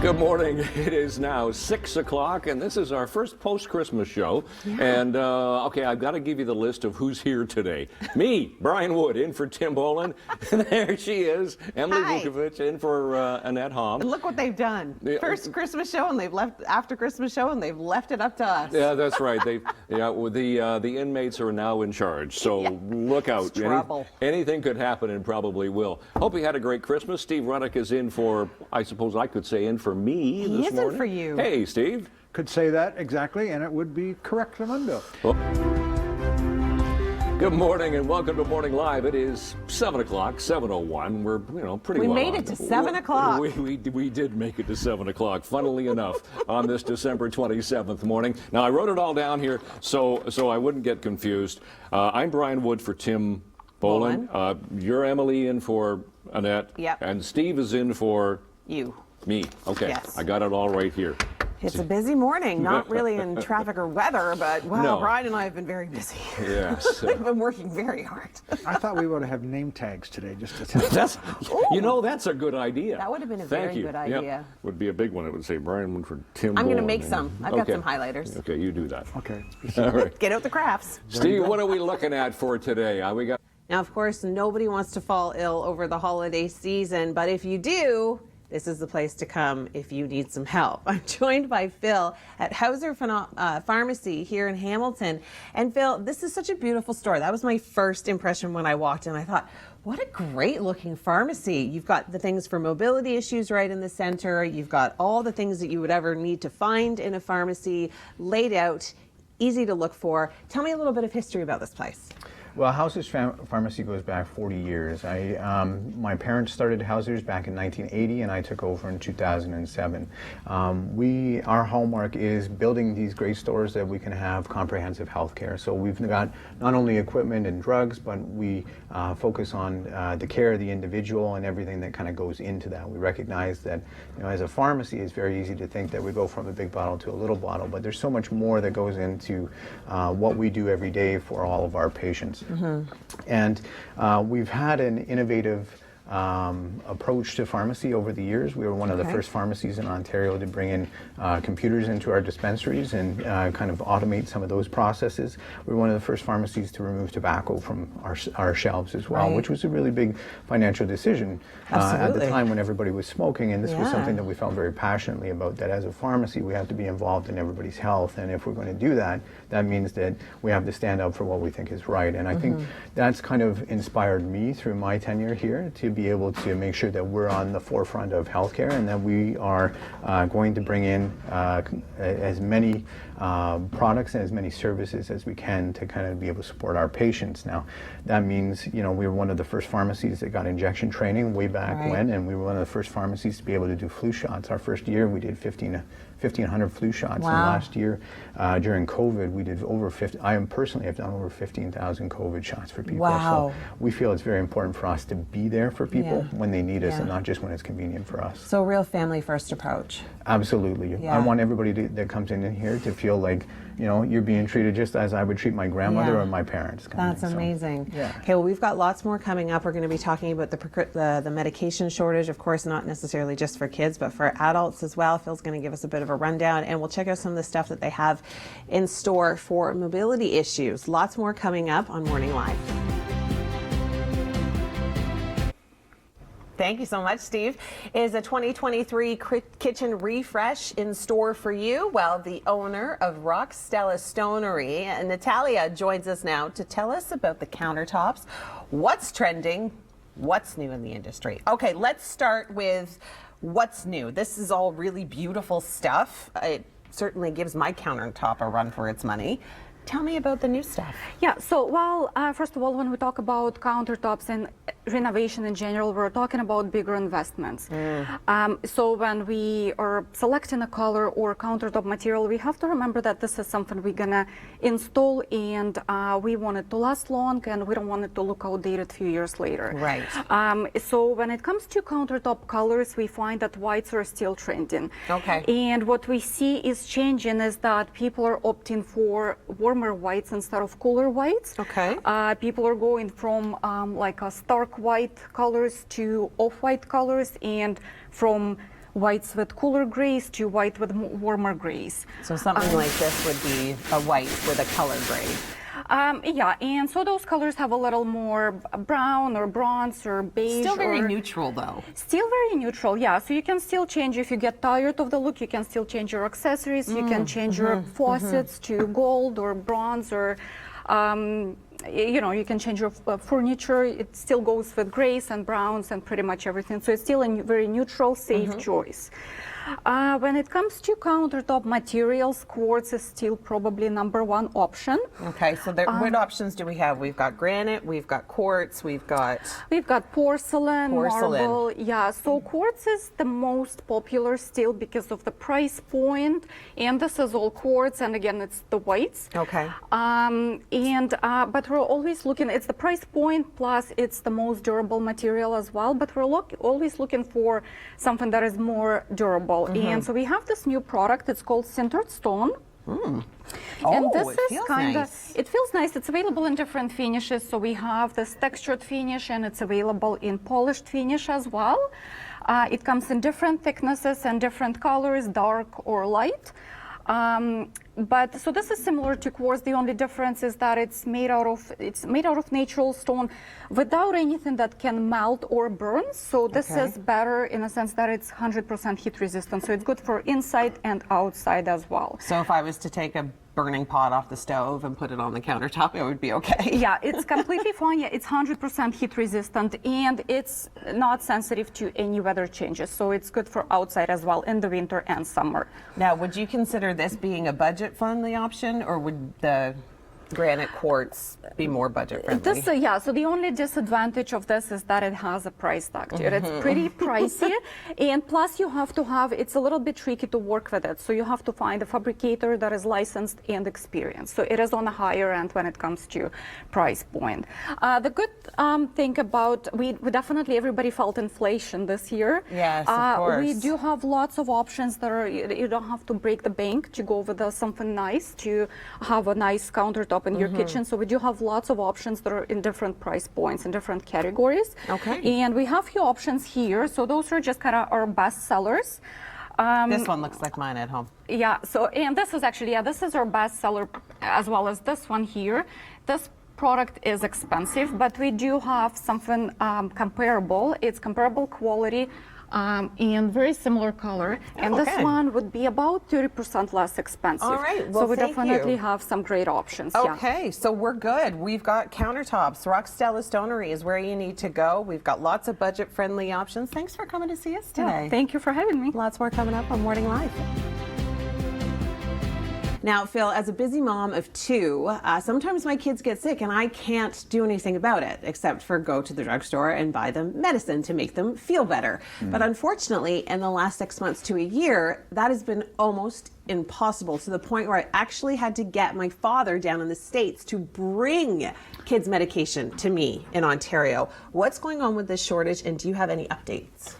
Good morning. It is now 6 o'clock, and this is our first post-Christmas show. Yeah. And, okay, I've got to give you the list of who's here today. Me, Brian Wood, in for Tim Boland. And there she is, Emily Vukovic, in for Annette Hom. And look what they've done. First Christmas show, and they've left after Christmas show, and they've left it up to us. Yeah, that's right. The inmates are now in charge, so yeah. Look out. It's trouble. Anything could happen, and probably will. Hope you had a great Christmas. Steve Ruddock is in for, I suppose I could say, in for me this morning. He isn't for you. Hey, Steve. Could say that exactly, and it would be correct, Armando. Well, good morning and welcome to Morning Live. It is 7 o'clock, 7:01. We're, pretty well. We made it to 7 o'clock. We did make it to 7 o'clock, funnily enough, on this December 27th morning. Now, I wrote it all down here so I wouldn't get confused. I'm Brian Wood for Tim Boland. You're Emily in for Annette. Yep. And Steve is in for... You. Me. Okay. Yes. I got it all right here. It's a busy morning, not really in traffic or weather, but wow, No. Brian and I have been very busy. Yes. We've been working very hard. I thought we would have name tags today just to tell That's a good idea. That would have been a Thank very you. good idea. Yep. Would be a big one. It would say Brian Wood for Tim I'm going to Boland. make some. I've got some highlighters. Okay, you do that. Okay. All right. Get out the crafts. Steve, what are we looking at for today? Now, of course, nobody wants to fall ill over the holiday season, but if you do, this is the place to come if you need some help. I'm joined by Phil at Hauser Pharmacy here in Hamilton. And Phil, this is such a beautiful store. That was my first impression when I walked in. I thought, what a great looking pharmacy. You've got the things for mobility issues right in the center. You've got all the things that you would ever need to find in a pharmacy laid out, easy to look for. Tell me a little bit of history about this place. Well, Hauser's Pharmacy goes back 40 years. My parents started Hauser's back in 1980, and I took over in 2007. Our hallmark is building these great stores that we can have comprehensive health care. So we've got not only equipment and drugs, but we focus on the care of the individual and everything that kind of goes into that. We recognize that, as a pharmacy, it's very easy to think that we go from a big bottle to a little bottle, but there's so much more that goes into what we do every day for all of our patients. Mm-hmm. And we've had an innovative approach to pharmacy over the years. We were one of the first pharmacies in Ontario to bring in computers into our dispensaries and kind of automate some of those processes. We were one of the first pharmacies to remove tobacco from our shelves as well, which was a really big financial decision at the time when everybody was smoking, and this was something that we felt very passionately about, that as a pharmacy we have to be involved in everybody's health, and if we're going to do that, that means that we have to stand up for what we think is right. And I think that's kind of inspired me through my tenure here to be able to make sure that we're on the forefront of healthcare, and that we are going to bring in as many products and as many services as we can to kind of be able to support our patients. Now, that means, we were one of the first pharmacies that got injection training way back when, and we were one of the first pharmacies to be able to do flu shots. Our first year, we did 1,500 flu shots. And last year, during COVID, we did over 50. I personally have done over 15,000 COVID shots for people. So we feel it's very important for us to be there for people when they need us, and not just when it's convenient for us. So a real family first approach. Absolutely. I want everybody that comes in here to feel like, you're being treated just as I would treat my grandmother or my parents. That's amazing. Okay, well, we've got lots more coming up. We're going to be talking about the medication shortage, of course, not necessarily just for kids, but for adults as well. Phil's going to give us a bit of a rundown, and we'll check out some of the stuff that they have in store for mobility issues. Lots more coming up on Morning Live. Thank you so much, Steve. Is a 2023 kitchen refresh in store for you? Well, the owner of Rock Stella Stonery, Natalia, joins us now to tell us about the countertops, what's trending, what's new in the industry. Okay, let's start with what's new. This is all really beautiful stuff. It certainly gives my countertop a run for its money. Tell me about the new stuff. Yeah, so, first of all, when we talk about countertops and renovation in general, we're talking about bigger investments. So when we are selecting a color or countertop material, we have to remember that this is something we're gonna install, and we want it to last long, and we don't want it to look outdated a few years later. Right. So when it comes to countertop colors, we find that whites are still trending. Okay. And what we see is changing is that people are opting for warmer whites instead of cooler whites. Okay. People are going from like a stark white colors to off-white colors, and from whites with cooler grays to white with warmer grays. So something like this would be a white with a color grade. Yeah, and so those colors have a little more brown or bronze or beige. Still very or neutral though. Still very neutral, yeah. So you can still change, if you get tired of the look, you can still change your accessories. You can change your faucets to gold or bronze, or you know, you can change your furniture. It still goes with grays and browns and pretty much everything. So it's still a very neutral, safe choice. When it comes to countertop materials, quartz is still probably #1 option. Okay, so what options do we have? We've got granite, we've got quartz, we've got Porcelain, Porcelain. marble. Yeah, so quartz is the most popular still because of the price point, and this is all quartz, and again, it's the whites. Okay. But we're always looking. It's the price point plus it's the most durable material as well. But we're always looking for something that is more durable. And so we have this new product. It's called sintered stone. And this it is feels kind of, nice. it feels nice. It's available in different finishes. So we have this textured finish, and it's available in polished finish as well. It comes in different thicknesses and different colors, dark or light. But so this is similar to quartz. The only difference is that it's made out of natural stone without anything that can melt or burn. So this is better in a sense that it's 100% heat resistant. So it's good for inside and outside as well. So if I was to take a burning pot off the stove and put it on the countertop, it would be okay. Yeah, it's completely fine. Yeah, it's 100% heat resistant, and it's not sensitive to any weather changes. So it's good for outside as well in the winter and summer. Now, would you consider this being a budget-friendly option, or would the granite quartz be more budget-friendly? Yeah, so the only disadvantage of this is that it has a price tag to it. It's pretty pricey, and plus you have to have, it's a little bit tricky to work with it. So you have to find a fabricator that is licensed and experienced. So it is on the higher end when it comes to price point. The good thing about, we definitely, everybody felt inflation this year. Yes, of course. We do have lots of options that are, you don't have to break the bank to go with something nice, to have a nice countertop in your kitchen. So we do have lots of options that are in different price points and different categories. Okay. And we have few options here. So those are just kind of our best sellers. This one looks like mine at home. Yeah, so, and this is actually, yeah, this is our best seller as well as this one here. This product is expensive, but we do have something comparable. It's comparable quality. And very similar color, and this one would be about 30% less expensive. All right, well, so we thank definitely you. have some great options. Okay, so we're good. We've got countertops. Rockstella Stonery is where you need to go. We've got lots of budget-friendly options. Thanks for coming to see us today. Yeah, thank you for having me. Lots more coming up on Morning Live. Now, Phil, as a busy mom of 2, sometimes my kids get sick and I can't do anything about it except for go to the drugstore and buy them medicine to make them feel better. But unfortunately, in the last 6 months to a year, that has been almost impossible, to the point where I actually had to get my father down in the States to bring kids' medication to me in Ontario. What's going on with this shortage, and do you have any updates?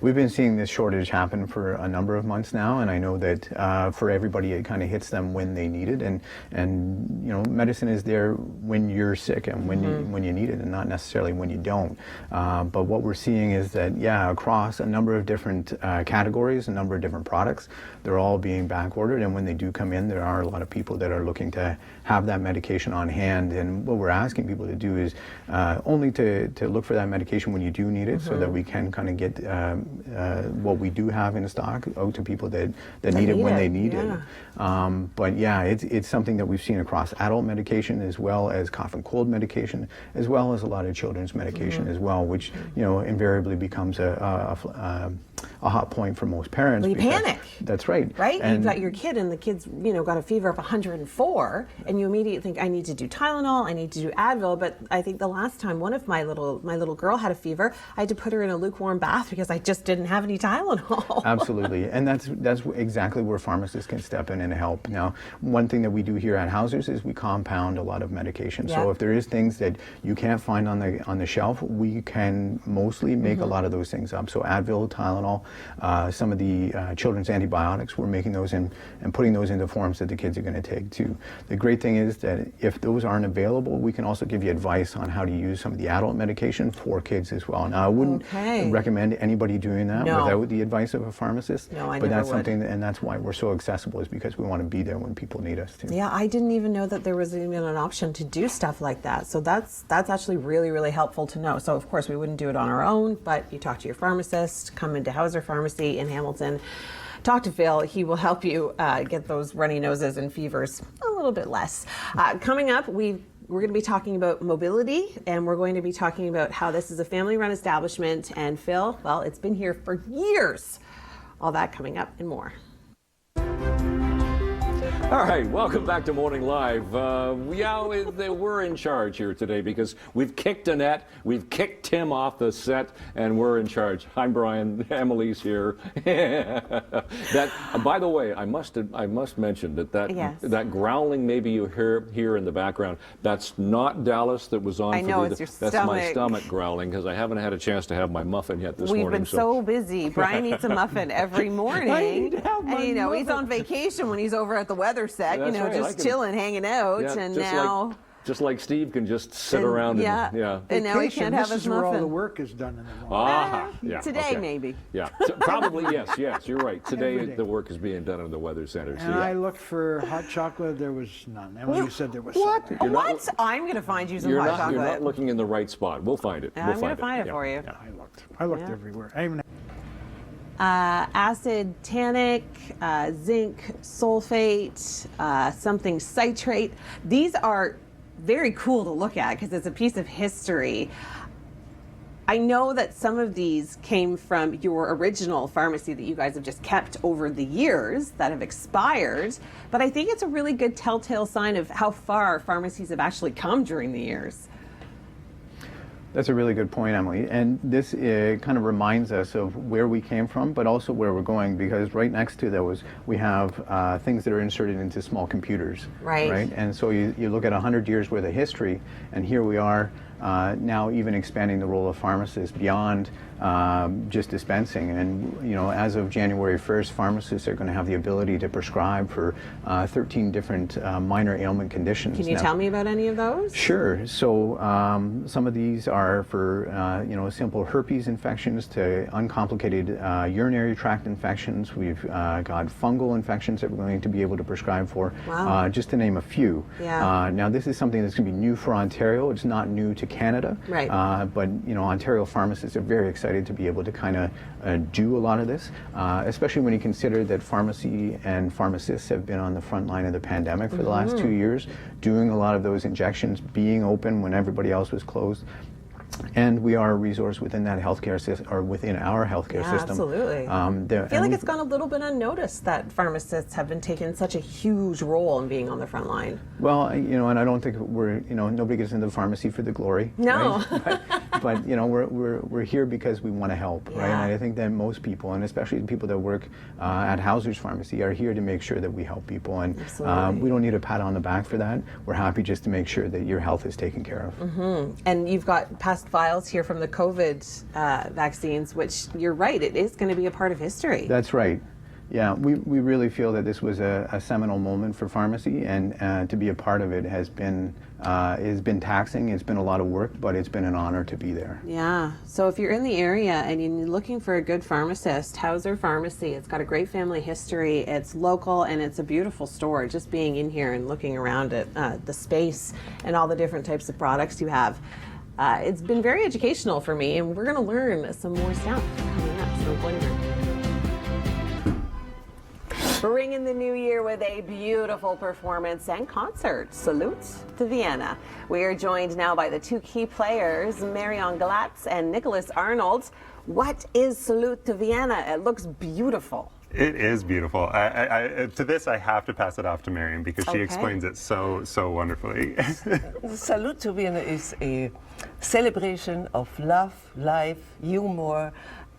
We've been seeing this shortage happen for a number of months now, and I know that for everybody it kind of hits them when they need it, and you know, medicine is there when you're sick and when you need it, and not necessarily when you don't. But what we're seeing is that, yeah, across a number of different categories, a number of different products, they're all being back ordered, and when they do come in, there are a lot of people that are looking to have that medication on hand. And what we're asking people to do is only to look for that medication when you do need it, so that we can kind of get what we do have in stock out to people that need it when they need it. But yeah, it's something that we've seen across adult medication, as well as cough and cold medication, as well as a lot of children's medication as well, which, you know, invariably becomes a hot point for most parents. Well, you panic. That's right. Right? And You've got your kid and the kid's, you know, got a fever of 104, and you immediately think, I need to do Tylenol, I need to do Advil. But I think the last time one of my little girl had a fever, I had to put her in a lukewarm bath because I just didn't have any Tylenol. Absolutely, and that's exactly where pharmacists can step in and help. Now, one thing that we do here at Hauser's is we compound a lot of medication. Yeah. So if there is things that you can't find on the shelf, we can mostly make a lot of those things up. So Advil, Tylenol, some of the children's antibiotics, we're making those and putting those into forms that the kids are going to take too. The great thing is that if those aren't available, we can also give you advice on how to use some of the adult medication for kids as well. Now, I wouldn't recommend any anybody doing that No. without the advice of a pharmacist. No, I but never that's would. something, and that's why we're so accessible, is because we want to be there when people need us to. Yeah, I didn't even know that there was even an option to do stuff like that. So that's actually really, really helpful to know. So of course we wouldn't do it on our own, but you talk to your pharmacist, come into Hauser Pharmacy in Hamilton, talk to Phil. He will help you get those runny noses and fevers a little bit less. Coming up, we're going to be talking about mobility, and we're going to be talking about how this is a family-run establishment. And Phil, well, it's been here for years. All that coming up and more. All right, welcome back to Morning Live. We're in charge here today because we've kicked Annette, we've kicked Tim off the set, and we're in charge. I'm Brian, Emily's here. By the way, I must mention that Yes. that growling maybe you hear in the background, that's not Dallas that was on. I know, it's your That's my stomach. stomach growling because I haven't had a chance to have my muffin yet this We've morning. been so busy. Brian eats a muffin every morning. I need to have my and he's muffin. on vacation when he's over at the weather set, That's right, I just can- chilling, hanging out. Yeah, and just now just like Steve can just sit and- around yeah. and yeah. And now he Vacation, can't have this his is where all the muffin. work is done in the morning. Ah, yeah. Today, okay. maybe. Yeah, so probably yes. You're right. Today Every day. the work is being done in the weather center. So And yeah. I looked for hot chocolate. There was none. Emily said there was What? some. You're not- What? I'm going to find you some You're hot not chocolate. looking in the right spot. We'll find it. I'm We'll going to find it Yeah, for you. yeah. I looked Yeah. everywhere. I even Acid tannic, zinc sulfate, something citrate. These are very cool to look at because it's a piece of history. I know that some of these came from your original pharmacy that you guys have just kept over the years that have expired, but I think it's a really good telltale sign of how far pharmacies have actually come during the years. That's a really good point, Emily. And this kind of reminds us of where we came from, but also where we're going, because right next to those, we have things that are inserted into small computers. Right. And so you look at 100 years worth of history, and here we are now even expanding the role of pharmacists beyond just dispensing. And as of January 1st, pharmacists are going to have the ability to prescribe for 13 different minor ailment conditions. Can you Now, tell me about any of those? Sure. So some of these are for simple herpes infections to uncomplicated urinary tract infections. We've got fungal infections that we're going to be able to prescribe for, Wow. just to name a few. Yeah. Now this is something that's going to be new for Ontario. It's not new to Canada. Right. But Ontario pharmacists are very excited to be able to kind of do a lot of this, especially when you consider that pharmacy and pharmacists have been on the front line of the pandemic for the last 2 years, doing a lot of those injections, being open when everybody else was closed. And we are a resource within that healthcare system, or within our healthcare Yeah, system. absolutely. I feel like it's gone a little bit unnoticed that pharmacists have been taking such a huge role in being on the front line. Well, and I don't think we're, nobody gets into the pharmacy for the glory. No. Right? but we're here because we want to help, right? Yeah. And I think that most people, and especially the people that work at Hauser's Pharmacy, are here to make sure that we help people. And Absolutely. we don't need a pat on the back for that. We're happy just to make sure that your health is taken care of. Mm-hmm. And you've got past files here from the COVID vaccines, which you're right, it is going to be a part of history. That's right. Yeah, we really feel that this was a seminal moment for pharmacy, and to be a part of it has been taxing. It's been a lot of work, but it's been an honor to be there. Yeah. So if you're in the area and you're looking for a good pharmacist, Hauser Pharmacy, it's got a great family history. It's local and it's a beautiful store. Just being in here and looking around at the space and all the different types of products you have. It's been very educational for me, and we're going to learn some more stuff coming up. So go in here. Bringing the new year with a beautiful performance and concert. Salute to Vienna. We are joined now by the two key players, Marion Glatz and Nicholas Arnold. What is Salute to Vienna? It looks beautiful. It is beautiful. To this, I have to pass it off to Marion because she Okay. explains it so wonderfully. Salute to Vienna is a celebration of love, life, humor,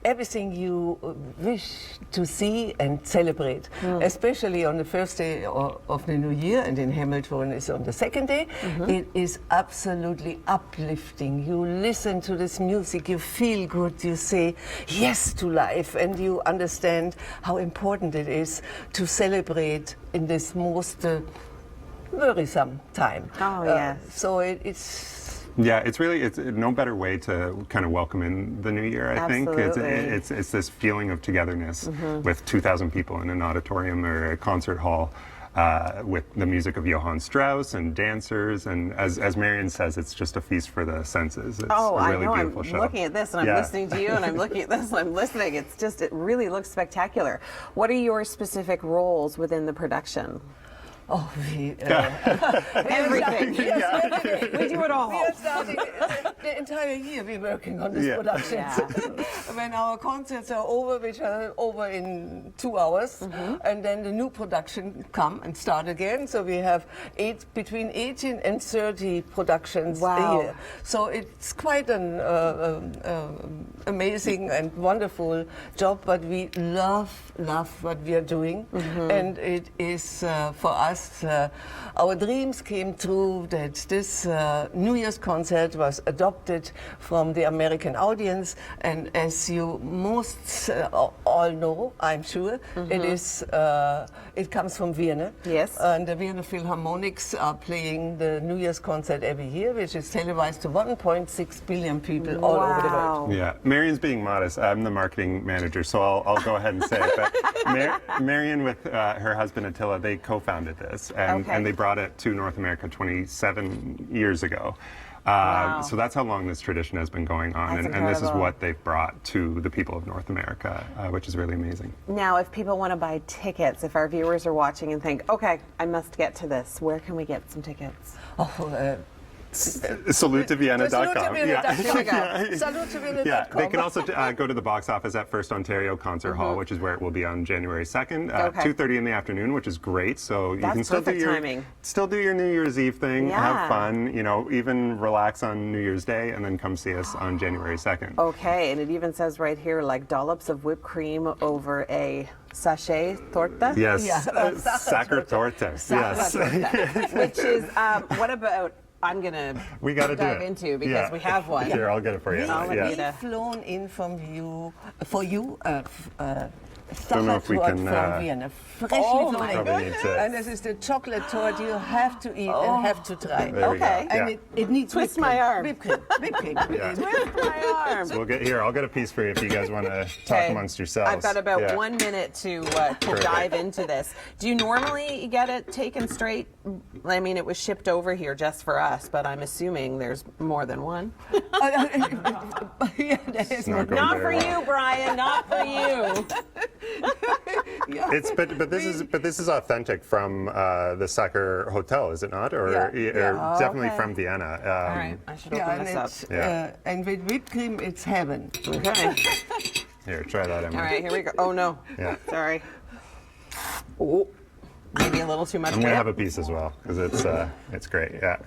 everything you wish to see and celebrate, especially on the first day of the new year, and in Hamilton is on the second day. It is absolutely uplifting. You listen to this music, you feel good, you say yes to life, and you understand how important it is to celebrate in this most worrisome time. Oh, yes. So it's Yeah, it's no better way to kind of welcome in the new year. I think it's this feeling of togetherness with 2,000 people in an auditorium or a concert hall. With the music of Johann Strauss and dancers, and as Marion says, it's just a feast for the senses. It's a really beautiful show. I'm looking at this and I'm listening to you, and I'm looking at this and I'm listening. It's just, it really looks spectacular. What are your specific roles within the production? Oh, we, Everything. We do it all. We are starting the entire year. We're working on this production. Yeah. When our concerts are over, which are over in 2 hours, and then the new production come and start again. So we have between 18 and 30 productions a year. So it's quite an amazing and wonderful job. But we love what we are doing, and it is for us. Our dreams came true that this New Year's concert was adopted from the American audience, and as you most all know, I'm sure, it comes from Vienna. Yes. And the Vienna Philharmonics are playing the New Year's concert every year, which is televised to 1.6 billion people all over the world. Yeah, Marion's being modest. I'm the marketing manager, so I'll go ahead and say it. But Marion, with her husband Attila, they co-founded this. And they brought it to North America 27 years ago. So that's how long this tradition has been going on. And this is what they've brought to the people of North America, which is really amazing. Now, if people want to buy tickets, if our viewers are watching and think, okay, I must get to this, where can we get some tickets? SaluteToVienna.com. SaluteToVienna.com. They can also go to the box office at First Ontario Concert Hall, which is where it will be on January 2nd, 2:30 in the afternoon, which is great. So you can still do your New Year's Eve thing, have fun, even relax on New Year's Day, and then come see us on January 2nd. Okay, and it even says right here, like dollops of whipped cream over a sachet torta. Yes, Sacher Torte. Yes, Which is what about? I'm gonna dive into because we have one. Here, I'll get it for you. We've flown in for you. Don't know if we can. From Vienna, freshly flown in. And this is the chocolate torte you have to eat and have to try. Okay. And it needs twist my arm. Whipped cream. Twist my arm. So I'll get a piece for you if you guys want to talk amongst yourselves. I've got about 1 minute to dive into this. Do you normally get it taken straight? I mean, it was shipped over here just for us, but I'm assuming there's more than one. Not for you, Brian. Not for you. But this is authentic from the Sacher Hotel, is it not? Or definitely from Vienna. All right, I should open this up. And with whipped cream, it's heaven. Okay. Here, try that, Emily. All right, here we go. Oh no. Yeah. Sorry. Oh, maybe a little too much. I'm gonna have a piece as well because it's great. Yeah.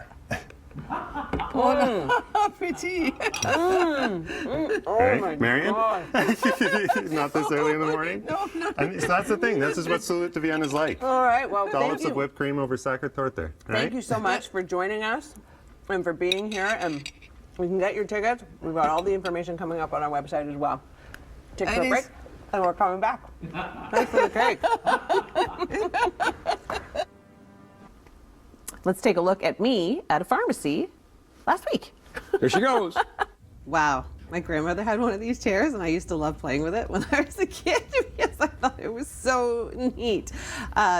Pretty. Oh my Marion? Not this early in the morning? No. And so that's the thing. This is what Salute to Vienna is like. All right, well, Dollops of whipped cream over Sacher Torte. Thank you so much for joining us and for being here. And we can get your tickets. We've got all the information coming up on our website as well. Take a break, and we're coming back. Thanks for the cake. Let's take a look at me at a pharmacy last week. There she goes. Wow. My grandmother had one of these chairs, and I used to love playing with it when I was a kid because I thought it was so neat.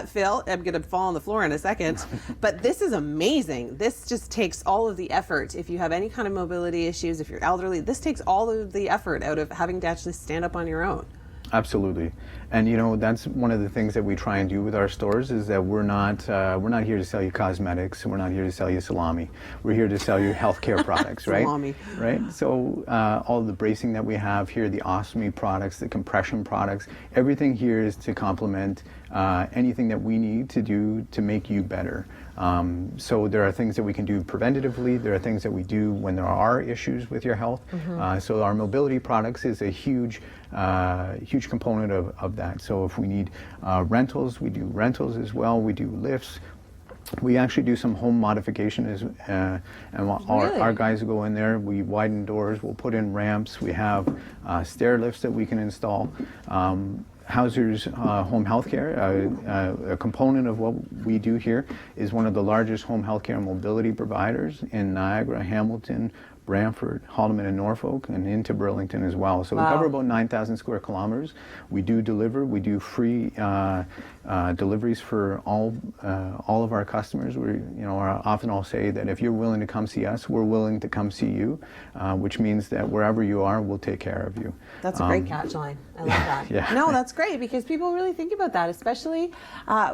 Phil, I'm going to fall on the floor in a second, but this is amazing. This just takes all of the effort. If you have any kind of mobility issues, if you're elderly, this takes all of the effort out of having to actually stand up on your own. Absolutely, and that's one of the things that we try and do with our stores is that we're not here to sell you cosmetics. We're not here to sell you salami. We're here to sell you healthcare products, right? Salami. Right. So all the bracing that we have here, the ostomy products, the compression products, everything here is to complement anything that we need to do to make you better. So there are things that we can do preventatively. There are things that we do when there are issues with your health. So our mobility products is a huge component of that. So if we need rentals, we do rentals as well. We do lifts. We actually do some home modification and our guys go in there. We widen doors. We'll put in ramps. We have stair lifts that we can install. Hauser's home healthcare, a component of what we do here, is one of the largest home healthcare mobility providers in Niagara, Hamilton, Brantford, Haldimand, and Norfolk, and into Burlington as well. So we cover about 9,000 square kilometers. We do deliver. We do free deliveries for all of our customers. We, often I'll say that if you're willing to come see us, we're willing to come see you, which means that wherever you are, we'll take care of you. That's a great catch line. I love that. Yeah. No, that's great because people really think about that, especially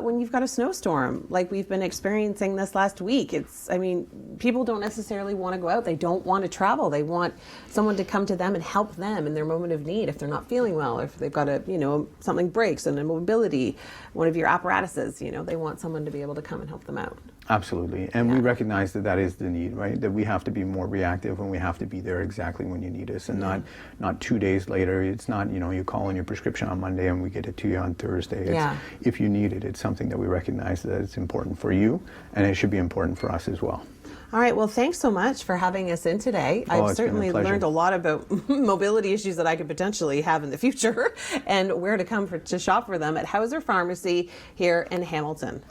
when you've got a snowstorm like we've been experiencing this last week. People don't necessarily want to go out. They don't want to travel. They want someone to come to them and help them in their moment of need if they're not feeling well, or if they've got something breaks in a mobility, one of your apparatuses, they want someone to be able to come and help them out. Absolutely. And we recognize that is the need, right? That we have to be more reactive and we have to be there exactly when you need us, and not 2 days later. It's not, you call in your prescription on Monday and we get it to you on Thursday. If you need it, it's something that we recognize that it's important for you, and it should be important for us as well. All right. Well, thanks so much for having us in today. I've certainly learned a lot about mobility issues that I could potentially have in the future and where to come to shop for them at Hauser Pharmacy here in Hamilton.